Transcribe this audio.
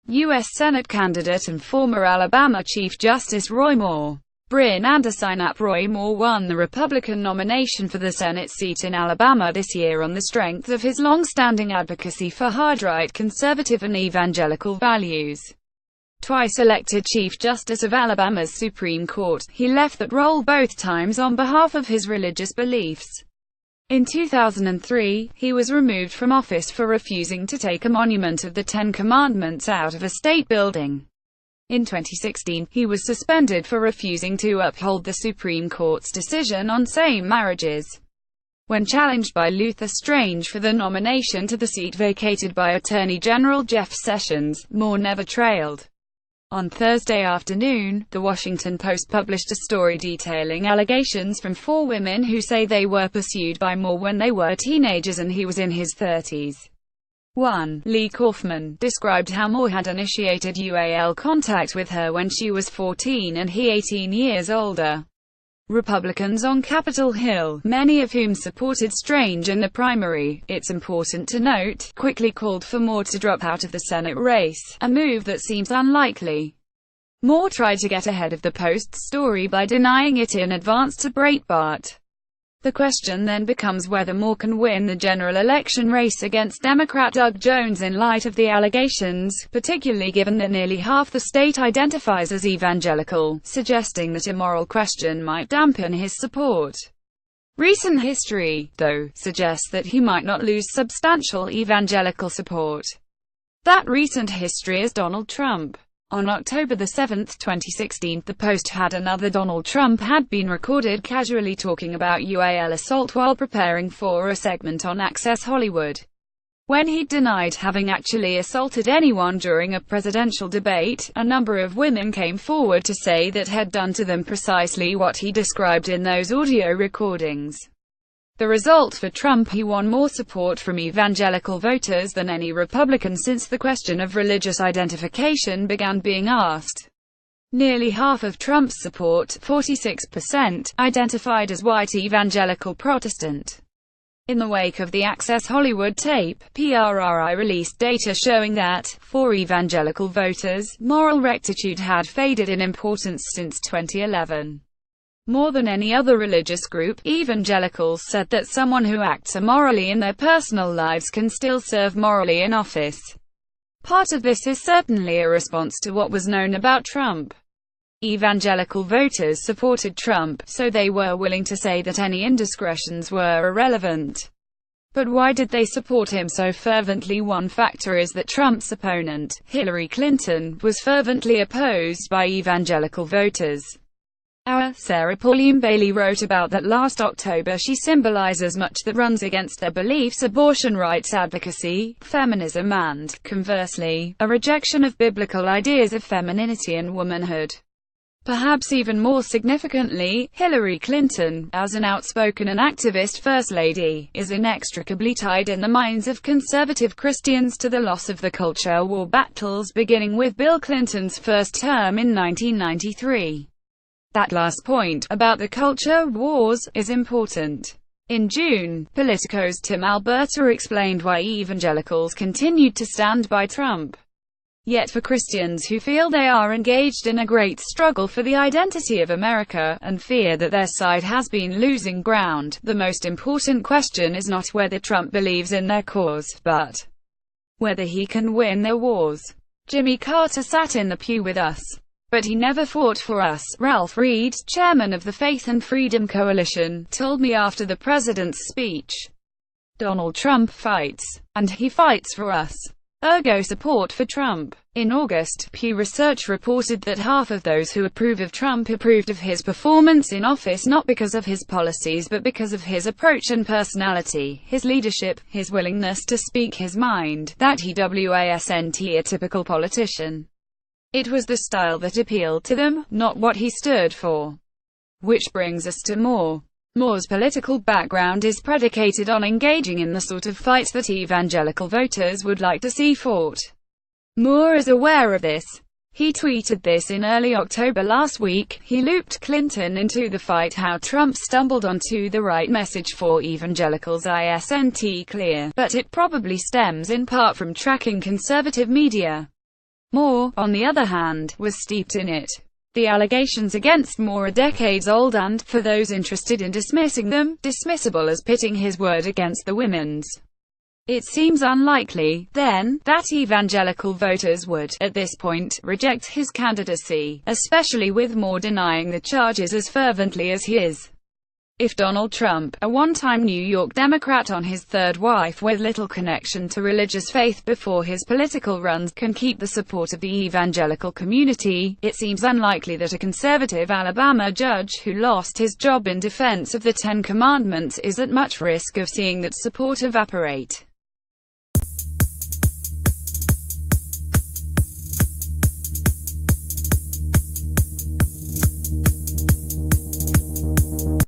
U.S. Senate candidate and former Alabama Chief Justice Roy Moore. Brynn AndersonAP Roy Moore won the Republican nomination for the Senate seat in Alabama this year on the strength of his long-standing advocacy for hard-right conservative and evangelical values. Twice elected Chief Justice of Alabama's Supreme Court, he left that role both times on behalf of his religious beliefs. In 2003, he was removed from office for refusing to take a monument of the Ten Commandments out of a state building. In 2016, he was suspended for refusing to uphold the Supreme Court's decision on same marriages. When challenged by Luther Strange for the nomination to the seat vacated by Attorney General Jeff Sessions, Moore never trailed. On Thursday afternoon, The Washington Post published a story detailing allegations from 4 women who say they were pursued by Moore when they were teenagers and he was in his 30s. 1. Lee Kaufman described how Moore had initiated UAL contact with her when she was 14 and he 18 years older. Republicans on Capitol Hill, many of whom supported Strange in the primary, it's important to note, quickly called for Moore to drop out of the Senate race, a move that seems unlikely. Moore tried to get ahead of the Post's story by denying it in advance to Breitbart. The question then becomes whether Moore can win the general election race against Democrat Doug Jones in light of the allegations, particularly given that nearly half the state identifies as evangelical, suggesting that a moral question might dampen his support. Recent history, though, suggests that he might not lose substantial evangelical support. That recent history is Donald Trump. On October 7, 2016, the Post had another Donald Trump had been recorded casually talking about UAL assault while preparing for a segment on Access Hollywood. When he denied having actually assaulted anyone during a presidential debate, a number of women came forward to say that had done to them precisely what he described in those audio recordings. The result for Trump: he won more support from evangelical voters than any Republican since the question of religious identification began being asked. Nearly half of Trump's support, 46%, identified as white evangelical Protestant. In the wake of the Access Hollywood tape, PRRI released data showing that, for evangelical voters, moral rectitude had faded in importance since 2011. More than any other religious group, evangelicals said that someone who acts immorally in their personal lives can still serve morally in office. Part of this is certainly a response to what was known about Trump. Evangelical voters supported Trump, so they were willing to say that any indiscretions were irrelevant. But why did they support him so fervently? One factor is that Trump's opponent, Hillary Clinton, was fervently opposed by evangelical voters. Our Sarah Pauline Bailey wrote about that last October. She symbolizes much that runs against their beliefs: abortion rights advocacy, feminism and, conversely, a rejection of biblical ideas of femininity and womanhood. Perhaps even more significantly, Hillary Clinton, as an outspoken and activist First Lady, is inextricably tied in the minds of conservative Christians to the loss of the culture war battles beginning with Bill Clinton's first term in 1993. That last point, about the culture wars, is important. In June, Politico's Tim Alberta explained why evangelicals continued to stand by Trump. Yet for Christians who feel they are engaged in a great struggle for the identity of America, and fear that their side has been losing ground, the most important question is not whether Trump believes in their cause, but whether he can win their wars. Jimmy Carter sat in the pew with us, but he never fought for us, Ralph Reed, chairman of the Faith and Freedom Coalition, told me after the president's speech. Donald Trump fights. And he fights for us. Ergo support for Trump. In August, Pew Research reported that half of those who approve of Trump approved of his performance in office not because of his policies but because of his approach and personality, his leadership, his willingness to speak his mind, that he wasn't a typical politician. It was the style that appealed to them, not what he stood for. Which brings us to Moore. Moore's political background is predicated on engaging in the sort of fights that evangelical voters would like to see fought. Moore is aware of this. He tweeted this in early October last week. He looped Clinton into the fight. How Trump stumbled onto the right message for evangelicals isn't clear, but it probably stems in part from tracking conservative media. Moore, on the other hand, was steeped in it. The allegations against Moore are decades old and, for those interested in dismissing them, dismissible as pitting his word against the women's. It seems unlikely, then, that evangelical voters would, at this point, reject his candidacy, especially with Moore denying the charges as fervently as he is. If Donald Trump, a one-time New York Democrat on his third wife with little connection to religious faith before his political runs, can keep the support of the evangelical community, it seems unlikely that a conservative Alabama judge who lost his job in defense of the Ten Commandments is at much risk of seeing that support evaporate.